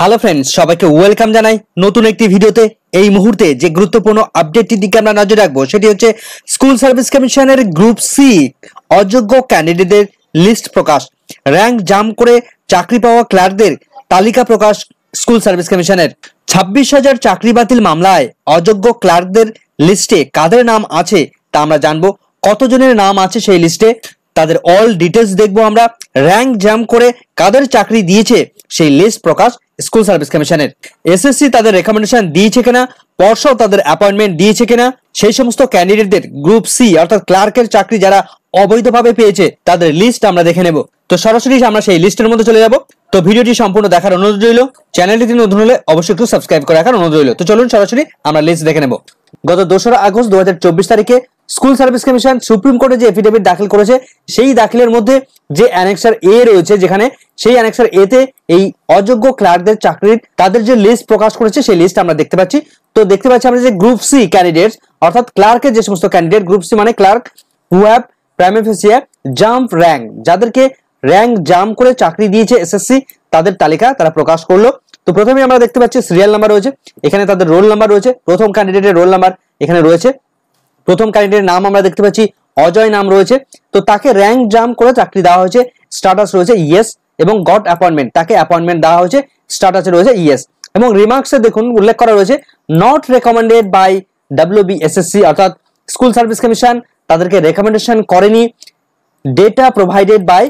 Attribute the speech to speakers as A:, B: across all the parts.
A: Hello friends, সবাইকে welcome জানাই নতুন একটি ভিডিওতে। এই মুহূর্তে যে গুরুত্বপূর্ণ আপডেটটির দিকে আমরা নজর রাখবো সেটি হচ্ছে স্কুল সার্ভিস কমিশনের গ্রুপ সি অযোগ্য ক্যান্ডিডেটদের লিস্ট প্রকাশ, র্যাঙ্ক জাম্প করে চাকরি পাওয়া ক্লার্কদের তালিকা প্রকাশ। স্কুল সার্ভিস কমিশনের 26,000 চাকরি বাতিল মামলায় অযোগ্য ক্লার্কদের লিস্টে কাদের নাম আছে তা আমরা জানবো। কতজনের নাম আছে সেই লিস্টে তাদের অল ডিটেলস দেখবো আমরা। র্যাঙ্ক জাম্প করে কাদের চাকরি দিয়েছে সেই লিস্ট প্রকাশ স্কুল সার্ভিস কমিশনের। এসএসসি তাদের রেকমেন্ডেশন দিয়েছে কিনা, পর্ষদ তাদের অ্যাপয়েন্টমেন্ট দিয়েছে কিনা, সেই সমস্ত ক্যান্ডিডেটদের গ্রুপ সি অর্থাৎ ক্লার্কের চাকরি যারা অবৈধভাবে পেয়েছে তাদের লিস্ট আমরা দেখে নেব। তো সরাসরি আমরা সেই লিস্টের মধ্যে চলে যাব। তো ভিডিওটি সম্পূর্ণ দেখার অনুরোধ রইল। চ্যানেলটি নতুন হলে অবশ্যই একটু সাবস্ক্রাইব করে রাখার অনুরোধ রইল। তো চলুন সরাসরি আমরা লিস্ট দেখে নেব। গত 2রা আগস্ট 2024 তারিখে স্কুল সার্ভিস কমিশন সুপ্রিম কোর্টে যে এফিডেভিট দাখিল করেছে সেই দাখিলের মধ্যে যে অ্যানেক্সার এ রয়েছে, যেখানে সেই অ্যানেক্সার এ তে এই অযোগ্য ক্লার্কদের চাকরির তাদের যে লিস্ট প্রকাশ করেছে সেই লিস্ট আমরা দেখতে পাচ্ছি। তো দেখতে পাচ্ছি আমরা যে গ্রুপ সি ক্যান্ডিডেটস অর্থাৎ ক্লার্কের যে সমস্ত ক্যান্ডিডেট, গ্রুপ সি মানে clerk who have prima facie jump rank, যাদেরকে র্যাঙ্ক জাম্প করে চাকরি দিয়েছে এসএসসি, তাদের তালিকা তারা প্রকাশ করলো। তো প্রথমে আমরা দেখতে পাচ্ছি সিরিয়াল নাম্বার রয়েছে, এখানে তাদের রোল নাম্বার রয়েছে, প্রথম ক্যান্ডিডেটের রোল নাম্বার এখানে রয়েছে। প্রথম ক্যান্ডিডেটের নাম আমরা দেখতে পাচ্ছি অজয় নাম রয়েছে। তো তাকে র্যাঙ্ক জাম্প করে চাকরি দেওয়া হয়েছে, স্ট্যাটাস রয়েছে ইয়েস, এবং গট অ্যাপয়েন্টমেন্ট, তাকে অ্যাপয়েন্টমেন্ট দেওয়া হয়েছে, স্ট্যাটাসে রয়েছে ইয়েস। এবং রিমার্কসে দেখুন উল্লেখ করা রয়েছে নট রেকমেন্ডেড বাই WBSSC অর্থাৎ স্কুল সার্ভিস কমিশন তাদেরকে রেকমেন্ডেশন করেনি। Data provided by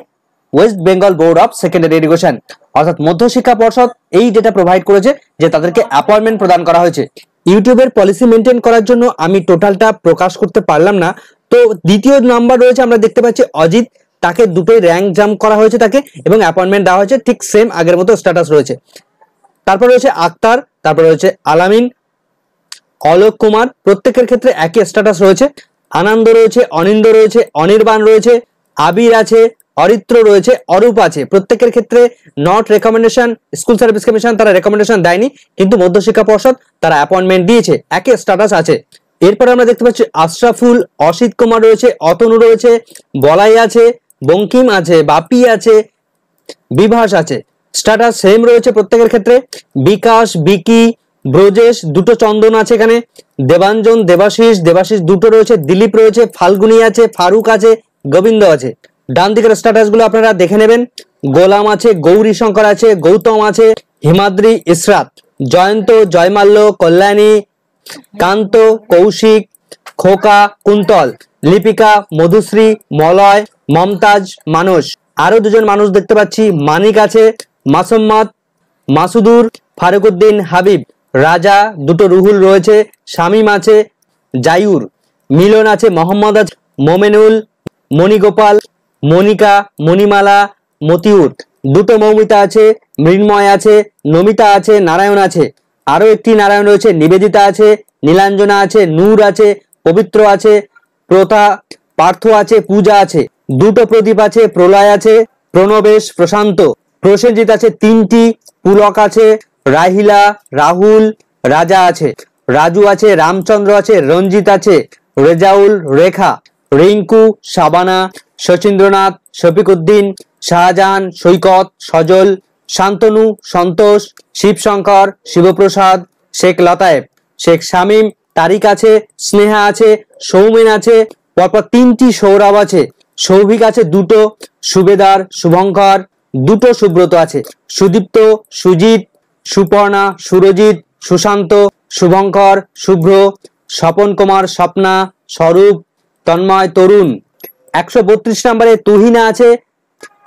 A: West Bengal board of secondary education অর্থাৎ মধ্যশিক্ষা পর্ষদ এই ডেটা প্রোভাইড করেছে যে তাদেরকে অ্যাপয়েন্টমেন্ট প্রদান করা হয়েছে। ইউটিউবের পলিসি মেনটেন করার জন্য আমি টোটালটা প্রকাশ করতে পারলাম না। তো দ্বিতীয় নাম্বার রয়েছে আমরা দেখতে পাচ্ছি অজিত, তাকে দুটোই র্যাঙ্ক জাম্প করা হয়েছে তাকে, এবং অ্যাপয়েন্টমেন্ট দেওয়া হয়েছে, ঠিক সেম আগের মতো স্ট্যাটাস রয়েছে। তারপর রয়েছে আক্তার, তারপর রয়েছে আলামিন, অলোক কুমার, প্রত্যেকের ক্ষেত্রে একই স্ট্যাটাস রয়েছে। আনন্দ রয়েছে, অনিন্দ রয়েছে, অনির্বাণ রয়েছে, আবির আছে, অরিত্র রয়েছে, অরূপ আছে, প্রত্যেকের ক্ষেত্রে not recommendation. School service commission তারা রেকমেন্ডেশন দেয়নি, কিন্তু মধ্যশিক্ষা পর্ষদ তারা অ্যাপয়েন্টমেন্ট দিয়েছে, একই স্ট্যাটাস আছে। এরপর আমরা দেখতে পাচ্ছি আশরাফুল, অসিত কুমার রয়েছে, অতনু রয়েছে, বলাই আছে, বঙ্কিম আছে, বাপি আছে, বিভাস আছে, স্ট্যাটাস সেম রয়েছে প্রত্যেকের ক্ষেত্রে। বিকাশ, বিকি, ব্রজেশ, দুটো চন্দন আছে এখানে, দেবাঞ্জন, দেবাশিস দুটো রয়েছে, দিলীপ রয়েছে, ফাল্গুনি আছে, ফারুক আছে, গোবিন্দ আছে। ডান দিকের স্ট্যাটাস গুলো আপনারা দেখে নেবেন। গোলাম আছে, গৌরী শঙ্কর আছে, গৌতম আছে, হিমাদ্রি, ইসরাত, জয়ন্ত, জয়মাল্য, কল্যাণী, কান্ত, কৌশিক, খোকা, কুন্তল, লিপিকা, মধুশ্রী, মলয়, মমতাজ, মানস। আরো দুজন মানুষ দেখতে পাচ্ছি, মানিক আছে, মাসম্মদ, মাসুদুর, ফারুকুদ্দিন, হাবিব, রাজা, দুটো রুহুল রয়েছে, শামিম আছে, জায়ুর, মিলন আছে, মোহাম্মদ আছে, মোমেনুল, মণিগোপাল, মনিকা, মণিমালা, মতিউর, দুটো মৌমিতা আছে, মৃন্ময় আছে, নমিতা আছে, নারায়ণ আছে, আরো একটি নারায়ণ রয়েছে, নিবেদিতা আছে, নীলাঞ্জনা আছে, নূর আছে, পবিত্র আছে, প্রথা, পার্থ আছে, পূজা আছে, দুটো প্রদীপ আছে, প্রলয় আছে, প্রণবেশ, প্রশান্ত, প্রসেনজিৎ আছে, তিনটি, পুলক আছে, রাহিলা, রাহুল, রাজা আছে, রাজু আছে, রামচন্দ্র আছে, রঞ্জিত আছে, রেজাউল, রেখা, রিঙ্কু, শাবানা, শচীন্দ্রনাথ, শফিকুদ্দিন, শাহজাহান, সৈকত, সজল, শান্তনু, সন্তোষ, শিবশঙ্কর, শিবপ্রসাদ, শেখ লতায়েব, শেখ শামীম, তারিক আছে, স্নেহা আছে, সৌমেন আছে, পরপর তিনটি সৌরভ আছে, সৌভিক আছে দুটো, সুবেদার, শুভঙ্কর, দুটো সুব্রত আছে, সুদীপ্ত, সুজিত, সুপর্ণা, সুরজিৎ, সুশান্ত, শুভঙ্কর, শুভ্র, স্বপন কুমার, স্বপ্না, স্বরূপ, তন্ময়, তরুণ। 132 নম্বরে তুহিনা আছে,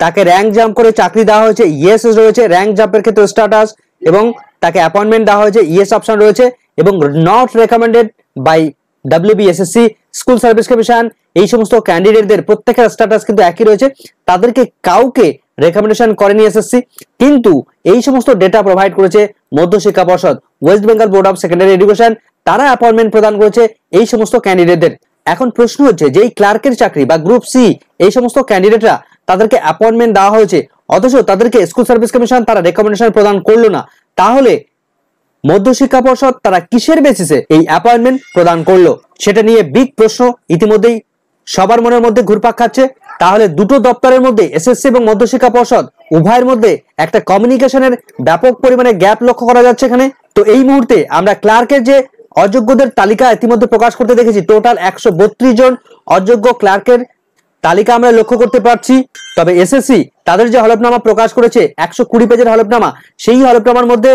A: তাকে র্যাঙ্ক জাম্প করে চাকরি দেওয়া হয়েছে, ইয়েস রয়েছে, র্যাঙ্ক জাম্পের ক্ষেত্রে স্ট্যাটাস, এবং তাকে অ্যাপয়েন্টমেন্ট দেওয়া হয়েছে, ইয়েস অপশন রয়েছে, এবং not recommended by WBSSC school service commission. এই সমস্ত ক্যান্ডিডেটদের প্রত্যেকের স্ট্যাটাস কিন্তু একই রয়েছে, তাদেরকে কাউকে রেকমেন্ডেশন করেনি এসএসসি, কিন্তু এই সমস্ত ডেটা প্রোভাইড করেছে মধ্যশিক্ষা পর্ষদ, West Bengal board of secondary education, তারা অ্যাপয়েন্টমেন্ট প্রদান করেছে এই সমস্ত ক্যান্ডিডেটদের। এখন প্রশ্ন হচ্ছে যে এই ক্লার্কের চাকরি বা গ্রুপ সি এই সমস্ত ক্যান্ডিডেটরা তাদেরকে অ্যাপয়েন্টমেন্ট দেওয়া হয়েছে, অথচ তাদেরকে স্কুল সার্ভিস কমিশন তারা রেকমেন্ডেশন প্রদান করলো না, তাহলে মধ্যশিক্ষা পর্ষদ তারা কিসের বেসিসে এই অ্যাপয়েন্টমেন্ট প্রদান করলো, সেটা নিয়ে বিগ প্রশ্ন ইতিমধ্যেই সবার মনের মধ্যে ঘুরপাক খাচ্ছে। তাহলে দুটো দপ্তরের মধ্যে এসএসসি এবং মধ্যশিক্ষা পর্ষদ উভয়ের মধ্যে একটা কমিউনিকেশনের ব্যাপক পরিমাণে গ্যাপ লক্ষ্য করা যাচ্ছে এখানে। তো এই মুহূর্তে আমরা ক্লার্কের যে অযোগ্যদের তালিকা ইতিমধ্যে প্রকাশ করতে দেখেছি, টোটাল 132 জন অযোগ্য ক্লার্কের তালিকা আমরা লক্ষ্য করতে পারছি। তবে এসএসসি তাদের যে হলফনামা প্রকাশ করেছে 120 পেজের হলফনামা, সেই হলফনামার মধ্যে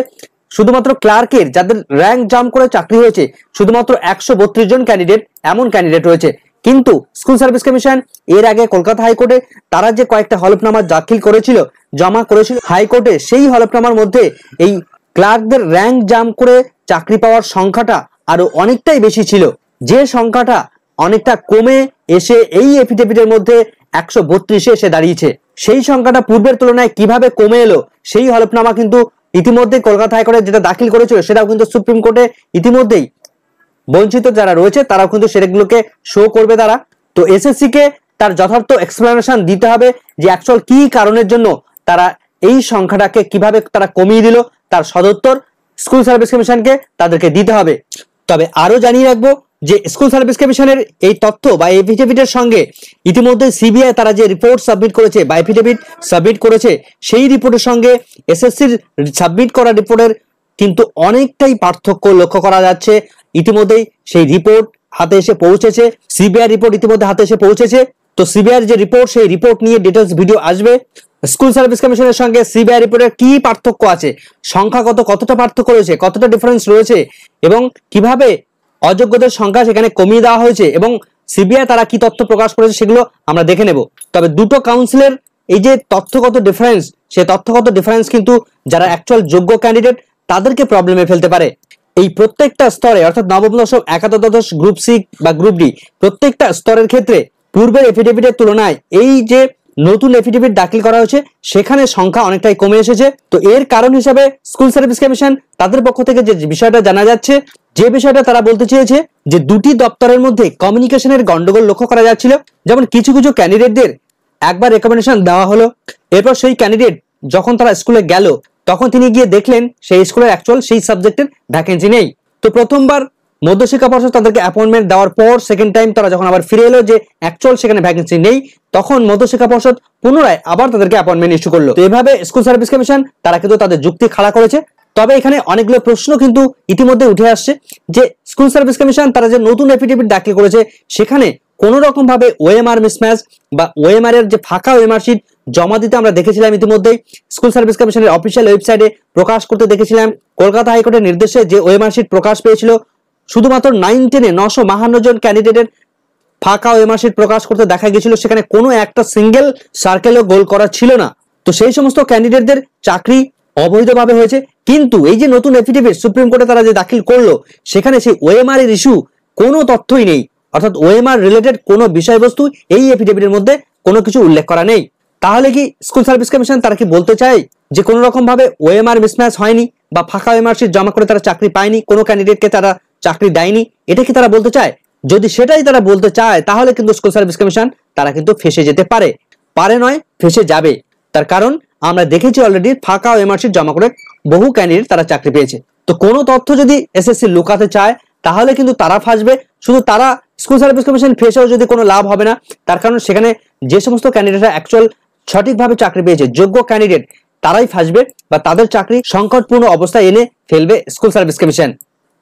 A: শুধুমাত্র ক্লার্কের যাদের র্যাঙ্ক জাম্প করে চাকরি হয়েছে শুধুমাত্র 132 জন ক্যান্ডিডেট, এমন ক্যান্ডিডেট রয়েছে। কিন্তু স্কুল সার্ভিস কমিশন এর আগে কলকাতা হাইকোর্টে তারা যে কয়েকটা হলফনামা দাখিল করেছিল, জমা করেছিল হাইকোর্টে, সেই হলফনামার মধ্যে এই ক্লার্কদের র্যাঙ্ক জাম্প করে চাকরি পাওয়ার সংখ্যাটা আরো অনেকটাই বেশি ছিল, যে সংখ্যাটা অনেকটা কমে এসে এই এফিডেভিটের মধ্যে 132-এ এসে দাঁড়িয়েছে। সেই সংখ্যাটা পূর্বের তুলনায় কিভাবে কমে এলো সেই হলফনামা কিন্তু ইতিমধ্যে কলকাতা হাইকোর্টে যেটা দাখিল করেছিল সেটাও কিন্তু সুপ্রিম কোর্টে ইতিমধ্যেই বঞ্চিত যারা রয়েছে তারাও কিন্তু সেগুলোকে শো করবে তারা। তো এসএসসি কে তার যথার্থ এক্সপ্লেনেশন দিতে হবে যে অ্যাকচুয়াল কি কারণের জন্য তারা এই সংখ্যাটাকে কিভাবে তারা কমিয়ে দিল, তার সদুত্তর স্কুল সার্ভিস কমিশনকে তাদেরকে দিতে হবে। তবে আরো জানিয়ে রাখবো যে স্কুল সার্ভিস কমিশনের এই তথ্য বা এফিডেভিটের সঙ্গে ইতিমধ্যে সিবিআই তারা যে রিপোর্ট সাবমিট করেছে বা এফিডেভিট সাবমিট করেছে, সেই রিপোর্টের সঙ্গে এসএসসির সাবমিট করা রিপোর্টের কিন্তু অনেকটাই পার্থক্য লক্ষ্য করা যাচ্ছে। ইতিমধ্যেই সেই রিপোর্ট হাতে এসে পৌঁছেছে, সিবিআই রিপোর্ট ইতিমধ্যে হাতে এসে পৌঁছেছে। তো সিবিআই যে রিপোর্ট, সেই রিপোর্ট নিয়ে ডিটেলস ভিডিও আসবে। স্কুল সার্ভিস কমিশনের সঙ্গে সিবিআই রিপোর্টের কি পার্থক্য আছে, সংখ্যাগত কতটা পার্থক্য রয়েছে, কতটা ডিফারেন্স রয়েছে, এবং কিভাবে অযোগ্যদের সংখ্যা সেখানে কমিয়ে দেওয়া হয়েছে, এবং সিবিআই তারা কি তথ্য প্রকাশ করেছে সেগুলো আমরা দেখে নেব। তবে দুটো কাউন্সিলের এই যে তথ্যগত ডিফারেন্স, সেই তথ্যগত ডিফারেন্স কিন্তু যারা অ্যাকচুয়াল যোগ্য ক্যান্ডিডেট তাদেরকে প্রবলেমে ফেলতে পারে। এই প্রত্যেকটা স্তরে অর্থাৎ নবম দশম একাদশ দ্বাদশ গ্রুপ সি বা গ্রুপ ডি প্রত্যেকটা স্তরের ক্ষেত্রে পূর্বের এফিডেভিটের তুলনায় এই যে নতুন এফিডেভিট দাখিল করা হয়েছে সেখানে সংখ্যা অনেকটাই কমে এসেছে। তো এর কারণ হিসাবে স্কুল সার্ভিস কমিশন তাদের পক্ষ থেকে যে বিষয়টা জানা যাচ্ছে, যে বিষয়টা তারা বলতে চেয়েছে যে দুটি দপ্তরের মধ্যে কমিউনিকেশনের গন্ডগোল লক্ষ্য করা যাচ্ছিল। যেমন কিছু কিছু ক্যান্ডিডেটদের একবার রেকমেন্ডেশন দেওয়া হলো, এরপর সেই ক্যান্ডিডেট যখন তারা স্কুলে গেল তখন তিনি গিয়ে দেখলেন সেই স্কুলের অ্যাকচুয়াল সেই সাবজেক্টের ভ্যাকেন্সি নেই। তো প্রথমবার মধ্যশিক্ষা পর্ষদ তাদেরকে অ্যাপয়েন্টমেন্ট দেওয়ার পর সেকেন্ড টাইম তারা যখন আবার ফিরে এলো যে অ্যাকচুয়াল সেখানে ভ্যাকেন্সি নেই, তখন মধ্যশিক্ষা পর্ষদ পুনরায় আবার তাদেরকে অ্যাপয়েন্টমেন্ট ইস্যু করলো। তো এভাবে স্কুল সার্ভিস কমিশন তারা কিন্তু তাদের যুক্তি খাড়া করেছে। তবে এখানে অনেকগুলো প্রশ্ন কিন্তু ইতিমধ্যে উঠে আসছে যে স্কুল সার্ভিস কমিশন তারা যে নতুন এফিডেভিট দাখিল করেছে সেখানে কোন রকম ভাবে ওএমআর মিসম্যাচ বা ওএমআর এর যে ফাঁকা ওএমআর শিট জমা দিতে আমরা দেখেছিলাম ইতিমধ্যেই স্কুল সার্ভিস কমিশনের অফিসিয়াল ওয়েবসাইটে প্রকাশ করতে দেখেছিলাম। কলকাতা হাইকোর্টের নির্দেশে যে ওএমআর শিট প্রকাশ পেয়েছিল শুধুমাত্র 9-10-এ 952 জন ক্যান্ডিডেটের ফাঁকা ওএমআর শিট প্রকাশ করতে দেখা গিয়েছিল, সেখানে কোনো একটা সিঙ্গেল সার্কেলও গোল করা ছিল না। তো সেই সমস্ত ক্যান্ডিডেটদের চাকরি অবৈধভাবে হয়েছে। কিন্তু এই যে নতুন এফিডেভিট সুপ্রিম কোর্টে তারা যে দাখিল করলো সেখানে সেই ওএমআর এর ইস্যু কোনো তথ্যই নেই, অর্থাৎ ওএমআর রিলেটেড কোনো বিষয়বস্তু এই এফিডেভিটের মধ্যে কোনো কিছু উল্লেখ করা নেই। তাহলে কি স্কুল সার্ভিস কমিশন তারা কি বলতে চায় যে কোনো রকম ভাবে ওএমআর মিসম্যাচ হয়নি বা ফাঁকা ওএমআর শিট জমা করে তারা চাকরি পায়নি, কোনো ক্যান্ডিডেটকে তারা চাকরি দেয়নি, এটা কি তারা বলতে চায়? যদি সেটাই তারা বলতে চায় তাহলে কিন্তু স্কুল সার্ভিস কমিশন তারা কিন্তু ফেঁসে যেতে পারে, নয় ফেঁসে যাবে। তার কারণ আমরা দেখেছি অলরেডি ফাঁকা ওএমআর শিট জমা করে বহু ক্যান্ডিডেট তারা চাকরি পেয়েছে। তো কোনো তথ্য যদি এসএসসি লুকাতে চায় তাহলে কিন্তু তারা ফাঁসবে। শুধু তারা স্কুল সার্ভিস কমিশন ফেঁসেও যদি কোনো লাভ হবে না, তার কারণ সেখানে যে সমস্ত ক্যান্ডিডেটরা অ্যাকচুয়াল সঠিকভাবে চাকরি পেয়েছে, যোগ্য ক্যান্ডিডেট, তারাই ফাঁসবে বা তাদের চাকরি সংকটপূর্ণ অবস্থায় এনে ফেলবে স্কুল সার্ভিস কমিশন।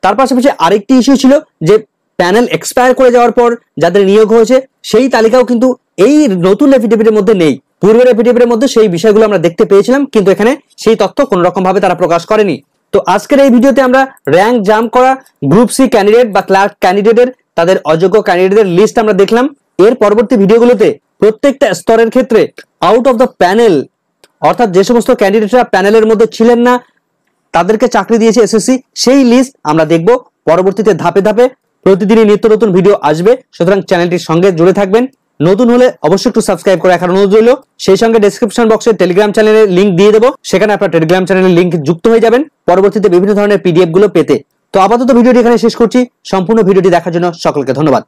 A: তার পাশাপাশি আরেকটি ইস্যু ছিল যে প্যানেল এক্সপায়ার করে যাওয়ার পর যাদের নিয়োগ হয়েছে সেই তালিকাও কিন্তু এই নতুন এফিডেভিটের মধ্যে নেই। পূর্বের এফিডেভিটের মধ্যে সেই বিষয়গুলো আমরা দেখতে পেয়েছিলাম, কিন্তু এখানে সেই তথ্য কোন রকম ভাবে তারা প্রকাশ করেনি। তো আজকের এই ভিডিওতে আমরা র্যাঙ্ক জাম্প করা গ্রুপ সি ক্যান্ডিডেট বা ক্লার্ক ক্যান্ডিডেটের তাদের অযোগ্য ক্যান্ডিডেটদের লিস্ট আমরা দেখলাম। এর পরবর্তী ভিডিওগুলোতে প্রত্যেকটা স্তরের ক্ষেত্রে আউট অফ দ্য প্যানেল, অর্থাৎ যে সমস্ত ক্যান্ডিডেটরা প্যানেলের মধ্যে ছিলেন না তাদেরকে চাকরি দিয়েছে এসএসসি, সেই লিস্ট আমরা দেখব পরবর্তীতে ধাপে ধাপে। প্রতিদিনই নিত্য নতুন ভিডিও আসবে, সুতরাং চ্যানেলটির সঙ্গে জুড়ে থাকবেন। নতুন হলে অবশ্যই একটু সাবস্ক্রাইব করে রাখার অনুরোধ রইল। সেই সঙ্গে ডেসক্রিপশন বক্সে টেলিগ্রাম চ্যানেলের লিংক দিয়ে দেবো, সেখানে আপনার টেলিগ্রাম চ্যানেলের লিংক যুক্ত হয়ে যাবেন পরবর্তীতে বিভিন্ন ধরনের পিডিএফ গুলো পেতে। তো আপাতত ভিডিওটি এখানে শেষ করছি। সম্পূর্ণ ভিডিওটি দেখার জন্য সকলকে ধন্যবাদ।